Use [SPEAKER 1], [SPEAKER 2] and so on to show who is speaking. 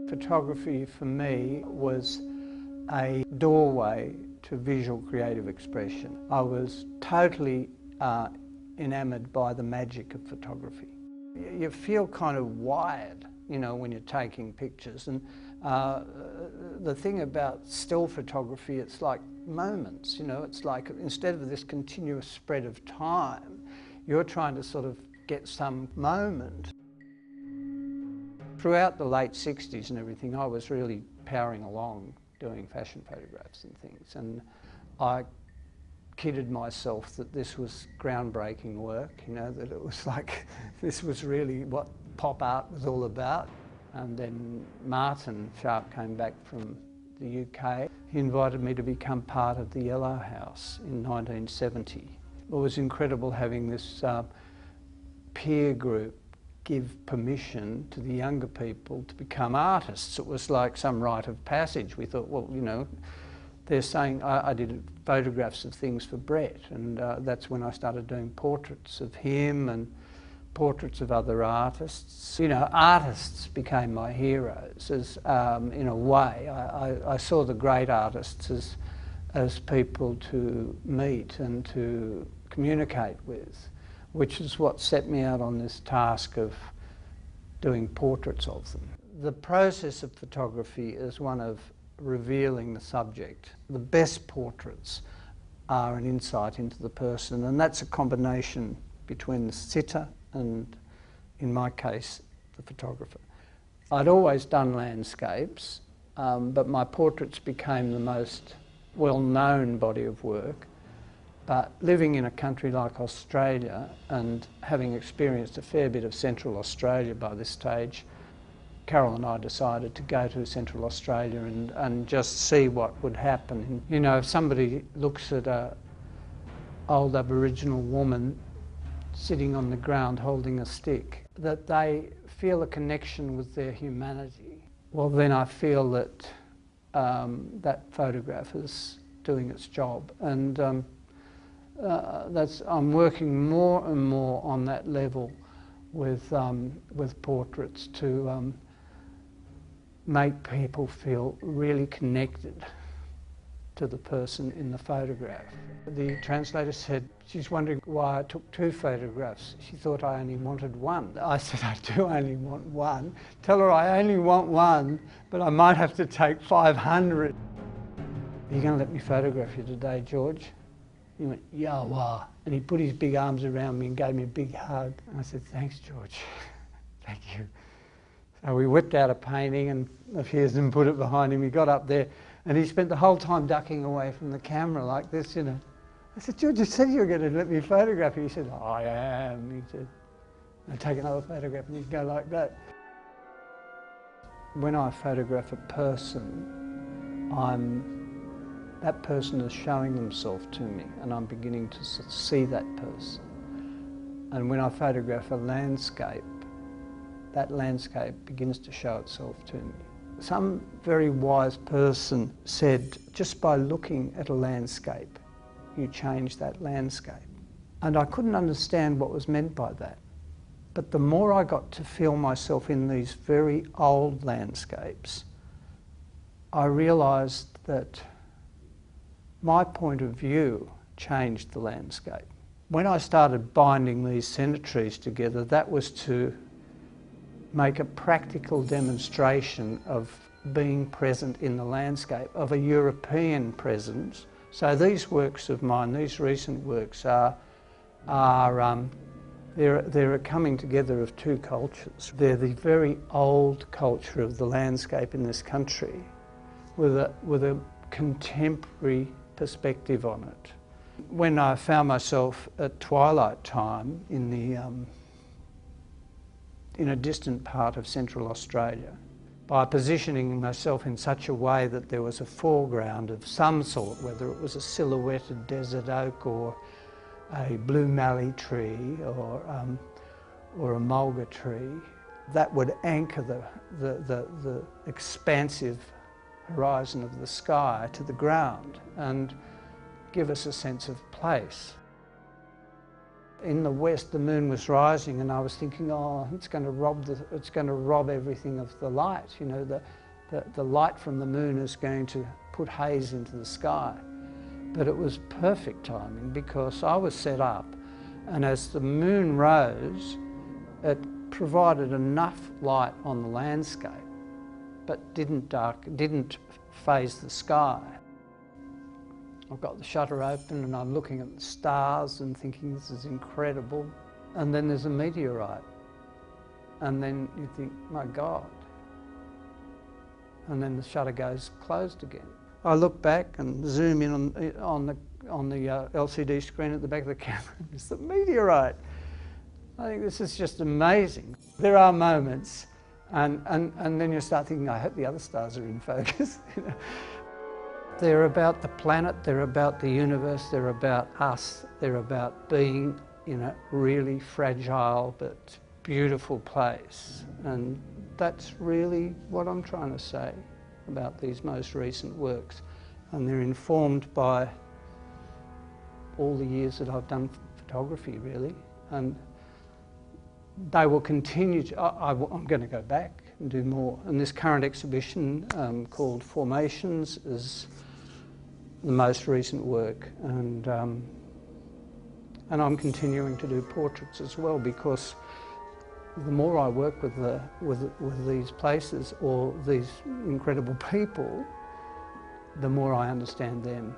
[SPEAKER 1] Photography for me was a doorway to visual creative expression. I was totally enamoured by the magic of photography. You feel kind of wired, you know, when you're taking pictures. And the thing about still photography, it's like moments, you know, it's like instead of this continuous spread of time, you're trying to sort of get some moment. Throughout the late 60s and everything, I was really powering along doing fashion photographs and things, and I kidded myself that this was groundbreaking work, you know, that it was like, this was really what pop art was all about. And then Martin Sharp came back from the UK. He invited me to become part of the Yellow House in 1970. It was incredible having this peer group give permission to the younger people to become artists. It was like some rite of passage. We thought, well, you know, they're saying, I did photographs of things for Brett, and that's when I started doing portraits of him and portraits of other artists. You know, artists became my heroes as, in a way. I saw the great artists as people to meet and to communicate with, which is what set me out on this task of doing portraits of them. The process of photography is one of revealing the subject. The best portraits are an insight into the person, and that's a combination between the sitter and, in my case, the photographer. I'd always done landscapes, but my portraits became the most well-known body of work. But living in a country like Australia and having experienced a fair bit of Central Australia by this stage, Carol and I decided to go to Central Australia and just see what would happen. You know, if somebody looks at an old Aboriginal woman sitting on the ground holding a stick, that they feel a connection with their humanity, well then I feel that that photograph is doing its job. And I'm working more and more on that level with portraits to make people feel really connected to the person in the photograph. The translator said she's wondering why I took 2 photographs. She thought I only wanted 1. I said I do only want 1. Tell her I only want 1, but I might have to take 500. Are you going to let me photograph you today, George? He went, yeah, wah. And he put his big arms around me and gave me a big hug. And I said, thanks, George. Thank you. So we whipped out a painting and of his and put it behind him. He got up there and he spent the whole time ducking away from the camera like this, you know. I said, George, you said you were going to let me photograph you. He said, I am. He said, I'll take another photograph, and he'd go like that. When I photograph a person, that person is showing themselves to me, and I'm beginning to see that person. And when I photograph a landscape, that landscape begins to show itself to me. Some very wise person said, just by looking at a landscape, you change that landscape. And I couldn't understand what was meant by that. But the more I got to feel myself in these very old landscapes, I realised that my point of view changed the landscape. When I started binding these cemeteries together, that was to make a practical demonstration of being present in the landscape, of a European presence. So these works of mine, these recent works, they're a coming together of 2 cultures. They're the very old culture of the landscape in this country with a contemporary perspective on it. When I found myself at twilight time in a distant part of Central Australia, by positioning myself in such a way that there was a foreground of some sort, whether it was a silhouetted desert oak or a blue mallee tree or a mulga tree, that would anchor the expansive horizon of the sky to the ground and give us a sense of place. in the west the moon was rising, and I was thinking, oh, it's going to rob everything of the light. You know, the light from the moon is going to put haze into the sky. But it was perfect timing, because I was set up, and as the moon rose, it provided enough light on the landscape, but didn't phase the sky. I've got the shutter open and I'm looking at the stars and thinking, this is incredible. And then there's a meteorite. And then you think, my God. And then the shutter goes closed again. I look back and zoom in on the LCD screen at the back of the camera. It's the meteorite. I think this is just amazing. There are moments, and then you start thinking, I hope the other stars are in focus. You know? They're about the planet, they're about the universe, they're about us, they're about being in a really fragile but beautiful place. And that's really what I'm trying to say about these most recent works. And they're informed by all the years that I've done photography, really. And they will continue to, I'm going to go back and do more. And this current exhibition called Formations is the most recent work, and I'm continuing to do portraits as well, because the more I work with these places or these incredible people, the more I understand them.